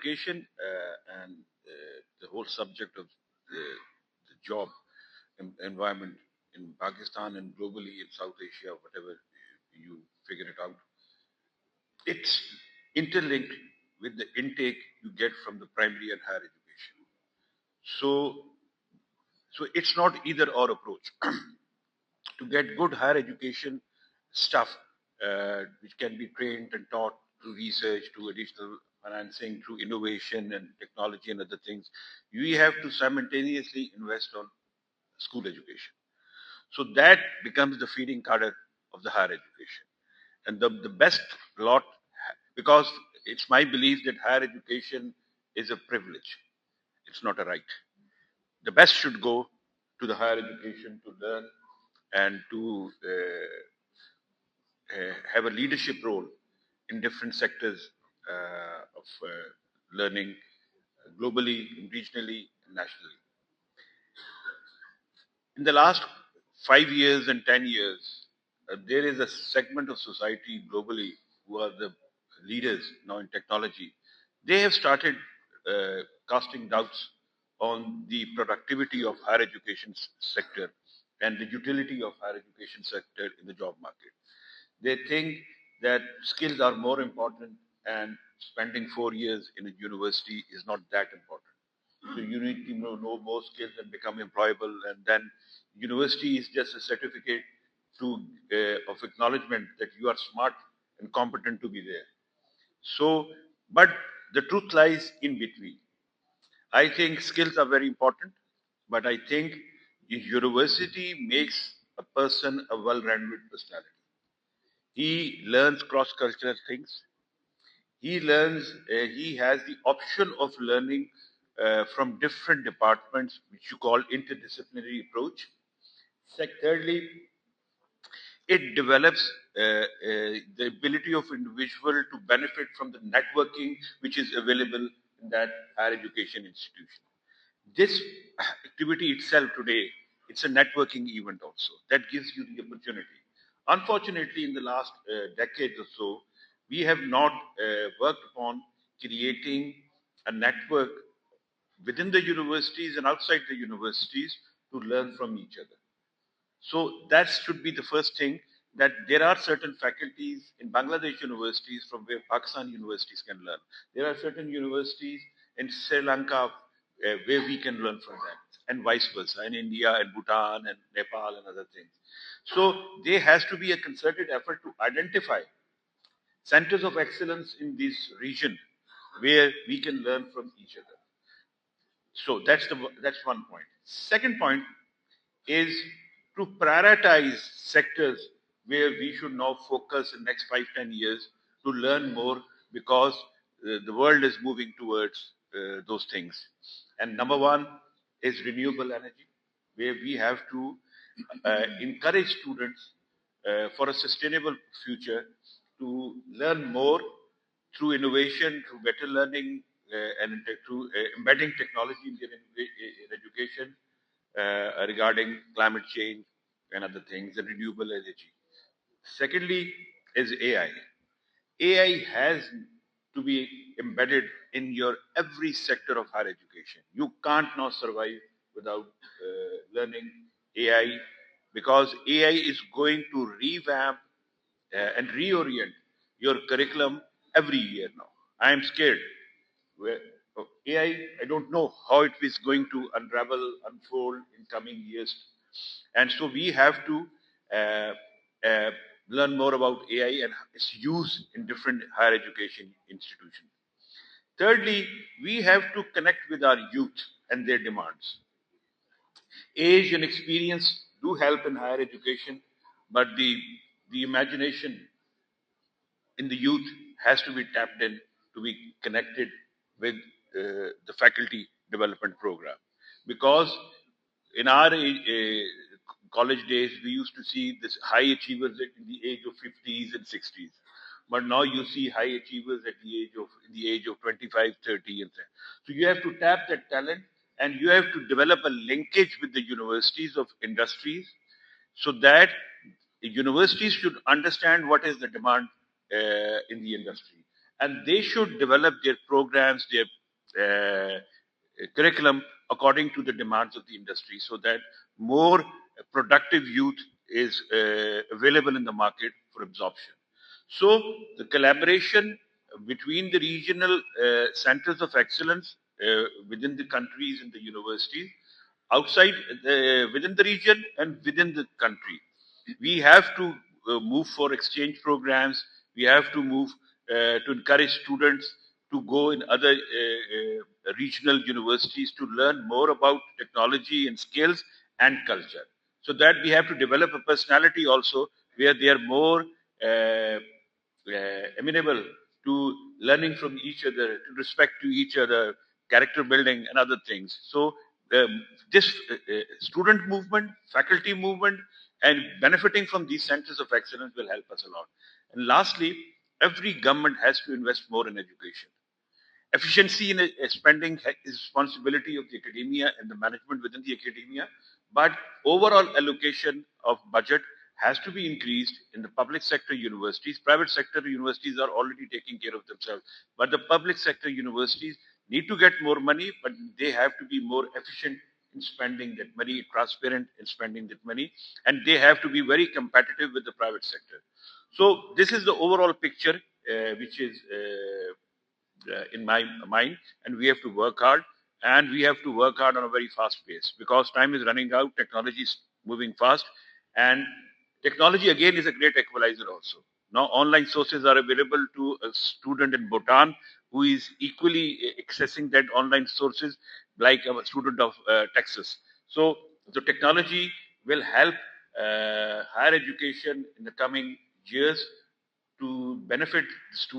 education and the whole subject of the job environment in Pakistan and globally in South Asia, whatever you figure it out, it's interlinked with the intake you get from the primary and higher education. So, so it's not either or approach. To get good higher education stuff, which can be trained and taught through research, through additional financing, through innovation and technology and other things, we have to simultaneously invest on school education. So that becomes the feeding cadre of the higher education. And the best lot, because it's my belief that higher education is a privilege, it's not a right. The best should go to the higher education to learn and to have a leadership role in different sectors of learning globally, regionally, and nationally. In the last 5 years and 10 years, there is a segment of society globally who are the leaders now in technology. They have started casting doubts on the productivity of higher education sector and the utility of higher education sector in the job market. They think that skills are more important and spending 4 years in a university is not that important. So you need to know more skills and become employable, and then university is just a certificate to of acknowledgement that you are smart and competent to be there. So, but the truth lies in between. I think skills are very important, but I think university makes a person a well-rounded personality. He learns cross-cultural things. He learns, he has the option of learning from different departments, which you call interdisciplinary approach. Thirdly, it develops the ability of individual to benefit from the networking which is available in that higher education institution. This activity itself today, it's a networking event also. That gives you the opportunity. Unfortunately, in the last decade or so, we have not worked upon creating a network within the universities and outside the universities to learn from each other. So that should be the first thing, that there are certain faculties in Bangladesh universities from where Pakistan universities can learn. There are certain universities in Sri Lanka where we can learn from them, and vice versa, in India and Bhutan and Nepal and other things. So there has to be a concerted effort to identify centers of excellence in this region where we can learn from each other. So that's one point. Second point is to prioritize sectors where we should now focus in the next 5-10 years to learn more, because the world is moving towards those things. And number one is renewable energy, where we have to encourage students for a sustainable future to learn more through innovation, through better learning, and through embedding technology in their education regarding climate change and other things, and renewable energy. Secondly, is AI. AI has to be embedded in your every sector of higher education. You can't now survive without learning AI, because AI is going to revamp and reorient your curriculum every year now. I am scared. Where AI, I don't know how it is going to unravel, unfold in coming years. And so we have to uh, uh, learn more about AI and its use in different higher education institutions. Thirdly, we have to connect with our youth and their demands. Age and experience do help in higher education, but the imagination in the youth has to be tapped in to be connected with the faculty development program. Because in our college days, we used to see this high achievers in the age of 50s and 60s. But now you see high achievers at the age of 25, 30, and so. So you have to tap that talent, and you have to develop a linkage with the universities of industries, so that universities should understand what is the demand in the industry, and they should develop their programs, their curriculum according to the demands of the industry, so that more productive youth is available in the market for absorption. So the collaboration between the regional centers of excellence within the countries and the universities, outside within the region and within the country, we have to move for exchange programs. We have to move to encourage students to go in other regional universities to learn more about technology and skills and culture. So that we have to develop a personality also where they are more amenable to learning from each other, to respect to each other, character building, and other things. So this student movement, faculty movement, and benefiting from these centers of excellence will help us a lot. And lastly, every government has to invest more in education. Efficiency in spending is responsibility of the academia and the management within the academia, but overall allocation of budget has to be increased in the public sector universities. Private sector universities are already taking care of themselves, but the public sector universities need to get more money, but they have to be more efficient in spending that money, transparent in spending that money, and they have to be very competitive with the private sector. So this is the overall picture, which is in my mind, and we have to work hard, and we have to work hard on a very fast pace because time is running out, technology is moving fast, and technology again is a great equalizer also. Now online sources are available to a student in Bhutan who is equally accessing that online sources like a student of Texas. So the technology will help higher education in the coming years to benefit students